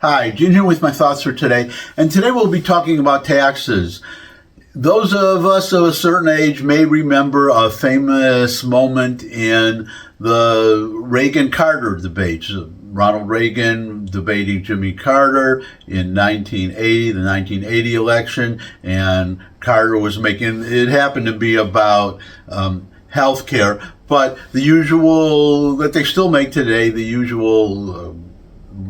Hi, Gene here with my thoughts for today. And today we'll be talking about taxes. Those of us of a certain age may remember a famous moment in the Reagan-Carter debates. Ronald Reagan debating Jimmy Carter in 1980, the 1980 election, and Carter was making, it happened to be about health care, but the usual that they still make today, the usual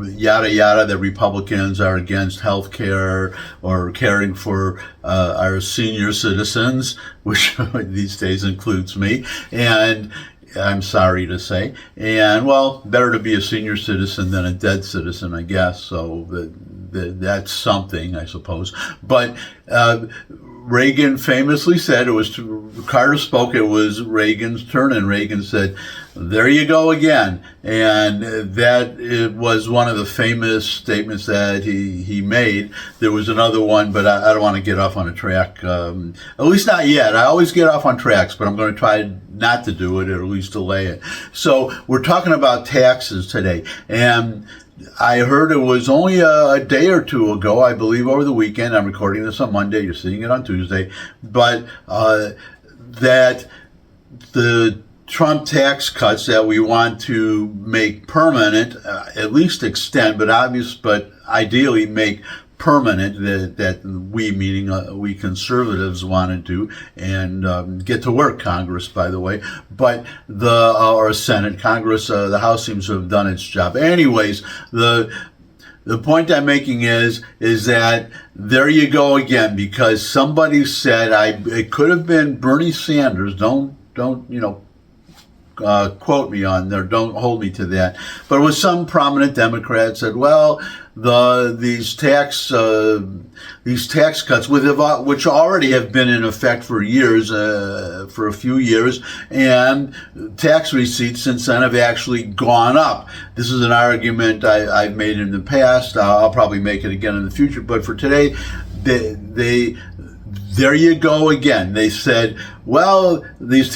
yada yada that Republicans are against health care or caring for our senior citizens, which these days includes me, and I'm sorry to say. And well, better to be a senior citizen than a dead citizen, I guess. So that's something, I suppose. But Reagan famously said, Carter spoke, it was Reagan's turn, and Reagan said, "There you go again." And that it was one of the famous statements that he made. There was another one, but I don't want to get off on a track, at least not yet. I always get off on tracks, but I'm going to try not to do it, or at least delay it. So we're talking about taxes today, and I heard it was only a day or two ago, I believe over the weekend. I'm recording this on Monday. You're seeing it on Tuesday. But that the Trump tax cuts that we want to make permanent, at least extend, but ideally make permanent, that we, meaning we conservatives, want to do, and get to work, Congress, by the way, but or Senate, Congress, the House seems to have done its job. Anyways, the point I'm making is that there you go again, because somebody said, it could have been Bernie Sanders, don't quote me on there, don't hold me to that, but it was some prominent Democrat said, well, these tax cuts, which already have been in effect for years, for a few years, and tax receipts since then have actually gone up. This is an argument I've made in the past. I'll probably make it again in the future, but for today, there you go again. They said, well, these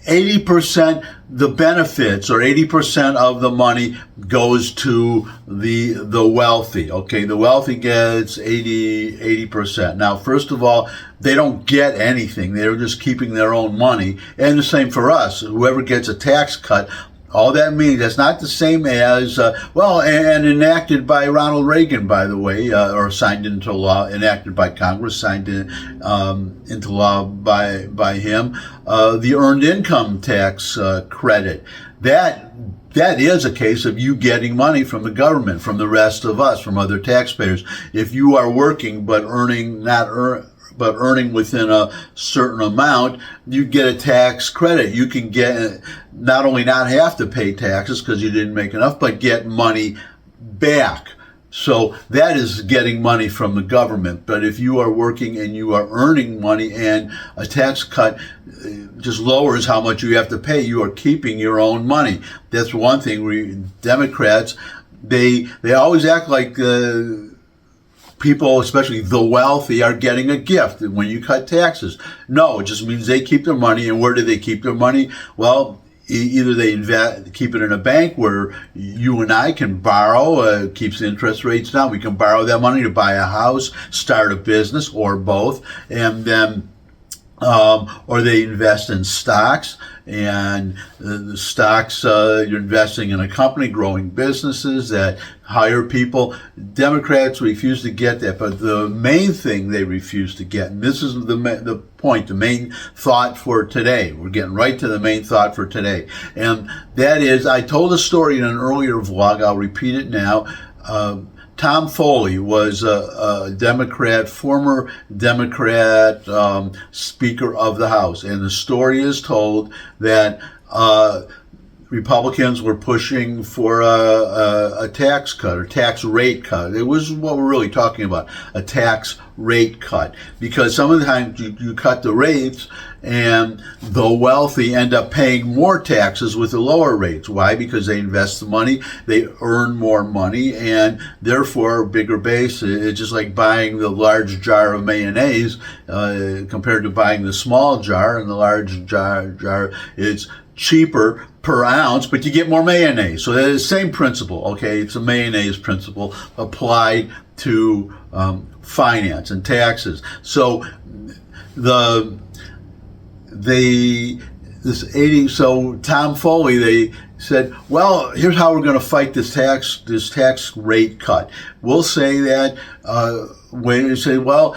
80%, the benefits, or 80% of the money goes to the wealthy. Okay, the wealthy gets 80%. Now, first of all, they don't get anything. They're just keeping their own money. And the same for us. Whoever gets a tax cut, all that means, that's not the same as, and enacted by Ronald Reagan, by the way, or signed into law, enacted by Congress, signed into law by him, the earned income tax credit. That is a case of you getting money from the government, from the rest of us, from other taxpayers. If you are working but earning within a certain amount, you get a tax credit. You can get not only not have to pay taxes because you didn't make enough, but get money back. So that is getting money from the government. But if you are working and you are earning money, and a tax cut just lowers how much you have to pay, you are keeping your own money. That's one thing. Democrats, they always act like people, especially the wealthy, are getting a gift when you cut taxes. No, it just means they keep their money. And where do they keep their money? Well, either they keep it in a bank where you and I can borrow, keeps the interest rates down. We can borrow that money to buy a house, start a business, or both. And then or they invest in stocks, and the stocks, you're investing in a company, growing businesses that hire people. Democrats refuse to get that, but the main thing they refuse to get, and this is the point, the main thought for today. We're getting right to the main thought for today, and that is, I told a story in an earlier vlog, I'll repeat it now. Tom Foley was a Democrat, former Democrat Speaker of the House. And the story is told that Republicans were pushing for a tax cut, or tax rate cut. It was what we're really talking about, a tax rate cut. Because some of the time you cut the rates, and the wealthy end up paying more taxes with the lower rates. Why? Because they invest the money, they earn more money, and therefore a bigger base. It's just like buying the large jar of mayonnaise compared to buying the small jar. And the large jar, it's cheaper per ounce, but you get more mayonnaise. So that is the same principle, okay? It's a mayonnaise principle applied to finance and taxes. So so Tom Foley, they said, well, here's how we're going to fight this tax rate cut. We'll say that when you say, well,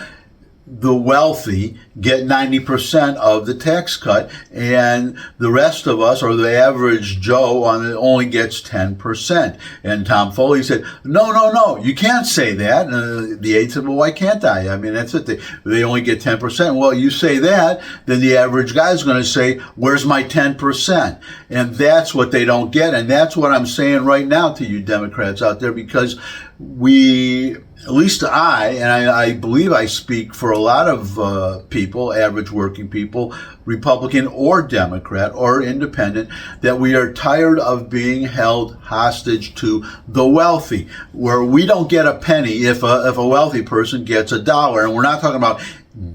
the wealthy get 90% of the tax cut, and the rest of us, or the average Joe, only gets 10%. And Tom Foley said, no, you can't say that. And the aide said, well, why can't I? I mean, that's it. They only get 10%. Well, you say that, then the average guy is going to say, where's my 10%? And that's what they don't get. And that's what I'm saying right now to you Democrats out there, because at least I believe I speak for a lot of people, average working people, Republican or Democrat or independent, that we are tired of being held hostage to the wealthy, where we don't get a penny if a wealthy person gets $1. And we're not talking about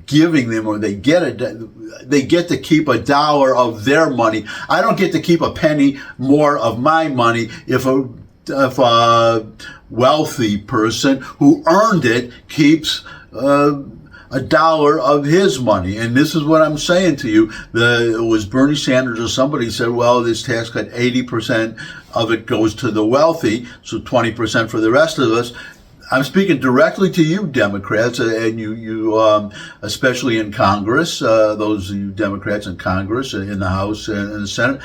giving them, or they get to keep $1 of their money. I don't get to keep a penny more of my money if a wealthy person who earned it keeps $1 of his money. And this is what I'm saying to you. It was Bernie Sanders or somebody said, well, this tax cut, 80% of it goes to the wealthy, so 20% for the rest of us. I'm speaking directly to you Democrats, and you especially in Congress, those of you Democrats in Congress, in the House and in the Senate.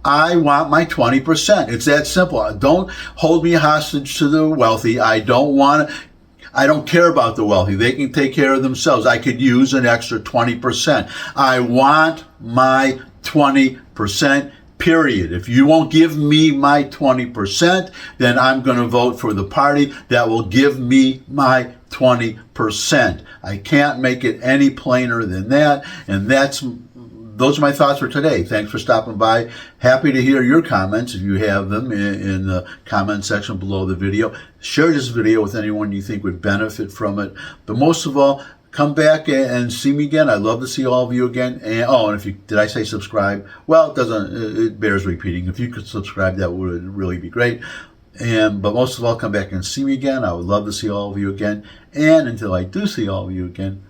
I want my 20%. It's that simple. Don't hold me hostage to the wealthy. I don't care about the wealthy. They can take care of themselves. I could use an extra 20%. I want my 20%, period. If you won't give me my 20%, then I'm going to vote for the party that will give me my 20%. I can't make it any plainer than that. And those are my thoughts for today. Thanks for stopping by. Happy to hear your comments if you have them in the comment section below the video. Share this video with anyone you think would benefit from it. But most of all, come back and see me again. I'd love to see all of you again. And did I say subscribe? Well, it bears repeating. If you could subscribe, that would really be great. But most of all, come back and see me again. I would love to see all of you again. And until I do see all of you again,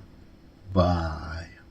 bye.